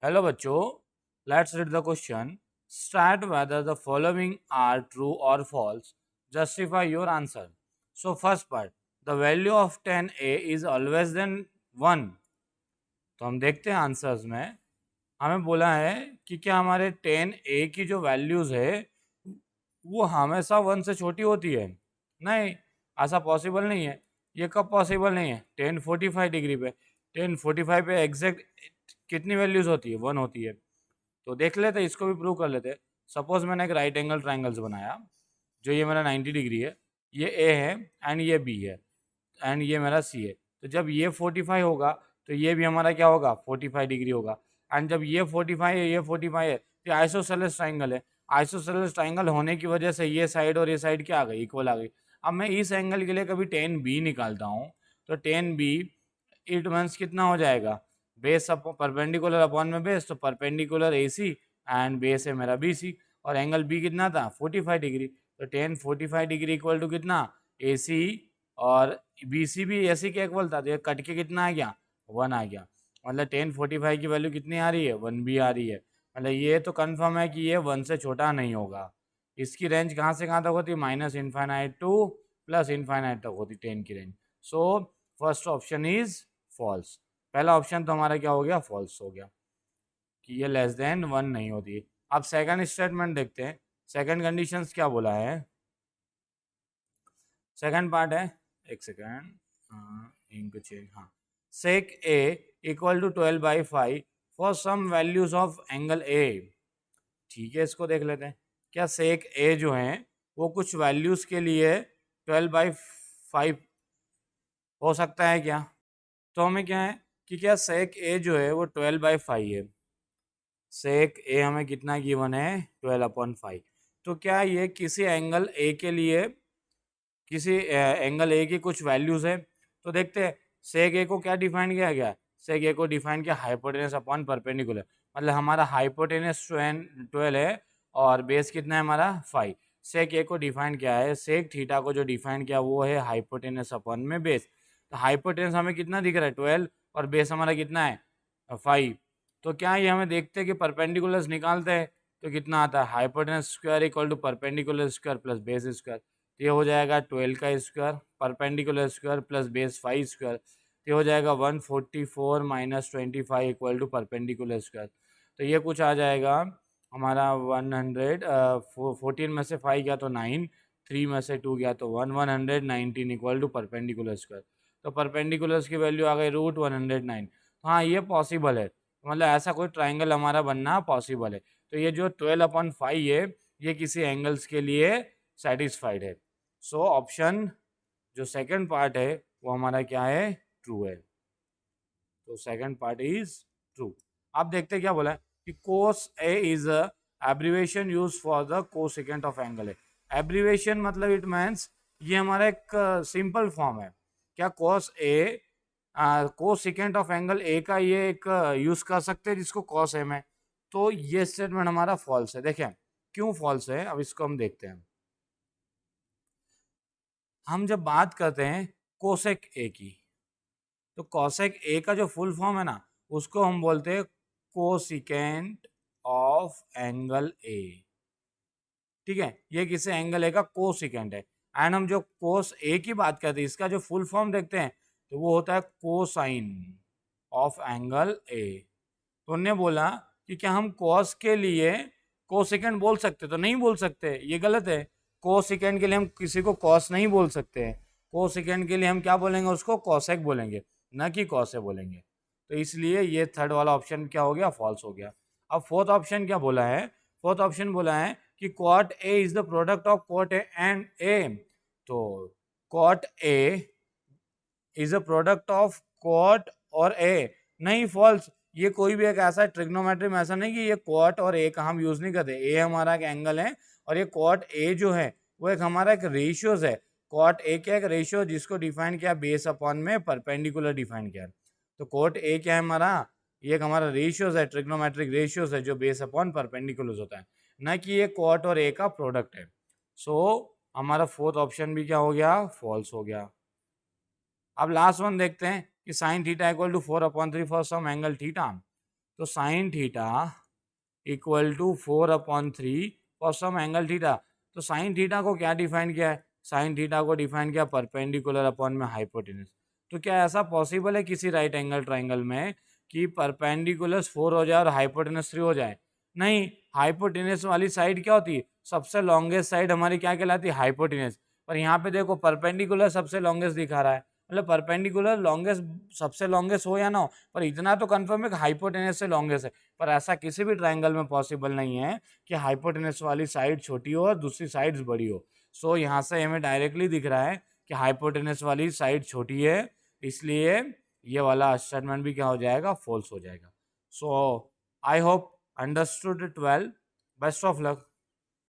Hello बच्चों, let's read the question. State whether the following are true or false. Justify your answer. So first part, the value of 10a is always than 1. तो हम देखते हैं answers में हमें बोला है कि क्या हमारे 10a की जो वैल्यूज है वो हमेशा 1 से छोटी होती है। नहीं, ऐसा पॉसिबल नहीं है। ये कब पॉसिबल नहीं है? 1045 डिग्री पे 1045 पे एग्जैक्ट कितनी वैल्यूज होती है? 1 होती है। तो देख लेते, इसको भी प्रूव कर लेते। सपोज मैंने एक राइट एंगल ट्राइंगल्स बनाया, जो ये मेरा 90 डिग्री है, ये ए है एंड ये बी है एंड ये मेरा सी है। तो जब ये 45 होगा तो ये भी हमारा क्या होगा? 45 डिग्री होगा। एंड जब ये 45 है, ये 45 है, तो ये आइसोसेलेस ट्राइंगल है। आइसोसेलेस ट्राइंगल होने की वजह से ये साइड और ये साइड क्या आ गई? इक्वल आ गई। अब मैं इस एंगल के लिए कभी 10b निकालता हूँ, तो 10b इट मीन्स कितना हो जाएगा? बेस परपेंडिकुलर अपॉन में बेस, तो perpendicular A C and base है मेरा बी सी, और एंगल बी कितना था? 45 डिग्री। तो 1045 डिग्री इक्वल टू कितना? ए सी, और बी सी भी ए सी के इक्वल था, तो ये कट के कितना आ गया? 1 आ गया। मतलब 1045 की वैल्यू कितनी आ रही है? 1 भी आ रही है। मतलब ये तो कंफर्म है कि ये 1 से छोटा नहीं होगा। इसकी रेंज कहाँ से कहाँ तक होती है? Minus infinite to plus infinite तक होती 10 की रेंज। So first option is false. पहला ऑप्शन तो हमारा क्या हो गया? फॉल्स हो गया कि ये लेस देन 1 नहीं होती। अब सेकंड स्टेटमेंट देखते हैं, सेकंड कंडीशंस क्या बोला है। सेकंड पार्ट है, एक सेकंड, इंक चेंज, हाँ। Sec A equal to 12/5 for some values of angle A. ठीक है, इसको देख लेते हैं। क्या सेक ए जो है वो कुछ वैल्यूज के लिए 12/5 हो सकता है क्या? तो हमें क्या है कि क्या सेक ए जो है वो 12/5 है। सेक ए हमें कितना गिवन है? 12/5। तो क्या ये किसी एंगल ए के लिए, किसी एंगल ए की कुछ वैल्यूज है? तो देखते हैं सेक ए को क्या डिफाइन किया गया। सेक ए को डिफाइन किया हाइपोटेनस अपॉन परपेंडिकुलर। मतलब हमारा हाइपोटेनस 12 है और बेस कितना है हमारा? 5। सेक ए को डिफाइन किया है, सेक थीटा को जो डिफाइन किया वो है हाइपोटेनस अपॉन में बेस। तो हाइपोटेनस हमें कितना दिख रहा है? 12, और बेस हमारा कितना है? 5। तो क्या ये हमें देखते हैं कि परपेंडिकुलर्स निकालते हैं तो कितना आता है? Hypotenuse square equal to perpendicular square plus base square. ये हो जाएगा 12 का square perpendicular square plus base 5 square. ये हो जाएगा 144 minus 25 equal to perpendicular square. तो ये कुछ आ जाएगा हमारा 100, 14 में से 5 गया तो 9, 3 में से 2 गया तो 1, 119 इक्वल टू परपेंडिकुलर स्क्वायर। तो परपेंडिकुलर्स की वैल्यू आ गई √109। हाँ, ये पॉसिबल है, मतलब ऐसा कोई ट्राइंगल हमारा बनना पॉसिबल है। तो ये जो 12/5 है ये किसी एंगल्स के लिए सेटिस्फाइड है। सो ऑप्शन जो सेकंड पार्ट है वो हमारा क्या है? ट्रू है। तो सेकंड पार्ट इज ट्रू। आप देखते क्या बोला है कि cos A is abbreviation use for the cosecant of angle है। एब्रीवेशन मतलब इट मींस ये हमारा एक सिंपल फॉर्म है। क्या cos A cosecant of angle A का ये एक यूज कर सकते हैं जिसको कॉस एम है। तो ये स्टेटमेंट हमारा फॉल्स है। देखें क्यों फॉल्स है, अब इसको हम देखते हैं। हम जब बात करते हैं कोसेक ए की, तो कोसेक ए का जो फुल फॉर्म है ना उसको हम बोलते हैं कोसिकेंट ऑफ एंगल ए। ठीक है, ये किसी एंगल ए का कोसिकेंट है। एंड हम जो कोस ए की बात करते हैं इसका जो फुल फॉर्म देखते हैं तो वो होता है कोसाइन ऑफ एंगल ए। तो उन्होंने बोला कि क्या हम कॉस के लिए कोसिकेंट बोल सकते? तो नहीं बोल सकते, ये गलत है। कोसिकेंट के लिए हम किसी को कॉस नहीं बोल सकते हैं। कोसिकेंट के लिए हम क्या बोलेंगे? उसको कॉसेक बोलेंगे, ना कि कॉसे बोलेंगे। तो इसलिए ये थर्ड वाला ऑप्शन क्या हो गया? फॉल्स हो गया। अब फोर्थ ऑप्शन क्या बोला है? फोर्थ ऑप्शन बोला है कि cot A is the product of cot A and A. तो cot A is a product of cot और ए। नहीं, फॉल्स। ये कोई भी एक ऐसा ट्रिग्नोमेट्री में ऐसा नहीं कि ये कॉट और ए का हम यूज नहीं करते। ए हमारा एक एंगल है और ये कॉट ए जो है वो एक हमारा एक रेशियोज है। कॉट ए क्या एक रेशियो जिसको डिफाइन किया बेस अपॉन में परपेंडिकुलर डिफाइन किया। तो कॉट ए क्या है हमारा? ये एक हमारा रेशियोज है, ट्रिग्नोमेट्रिक रेशियोज है जो बेस अपॉन परपेंडिकुलर होता है, ना कि ये कॉट और ए का प्रोडक्ट है। सो हमारा फोर्थ ऑप्शन भी क्या हो गया? फॉल्स हो गया। अब लास्ट वन देखते हैं कि sine theta equal to 4/3 for some angle theta. तो sine theta equal to 4/3 for some angle theta. तो साइन थीटा को क्या डिफाइन किया है? साइन थीटा को डिफाइन किया परपेंडिकुलर अपॉन में हाइपोटेनस। तो क्या ऐसा पॉसिबल है किसी राइट एंगल ट्राइंगल में कि परपेंडिकुलस 4 हो जाए और हाइपोटेनस 3 हो जाए? नहीं, हाइपोटेनस वाली साइड क्या होती है? सबसे लॉन्गेस्ट साइड हमारी क्या कहलाती है? हाइपोटेनस। पर यहाँ पे देखो परपेंडिकुलर सबसे लॉन्गेस्ट दिखा रहा है, मतलब परपेंडिकुलर लॉन्गेस्ट सबसे लॉन्गेस्ट हो या ना हो, पर इतना तो कंफर्म है कि हाइपोटेनस से लॉन्गेस्ट है। पर ऐसा किसी भी ट्राइंगल में पॉसिबल नहीं है कि हाइपोटेनस वाली साइड छोटी हो और दूसरी साइड्स बड़ी हो। सो यहाँ से हमें डायरेक्टली दिख रहा है कि हाइपोटेनस वाली साइड छोटी है, इसलिए ये वाला स्टेटमेंट भी क्या हो जाएगा? फॉल्स हो जाएगा। So I hope understood it well. Best of luck.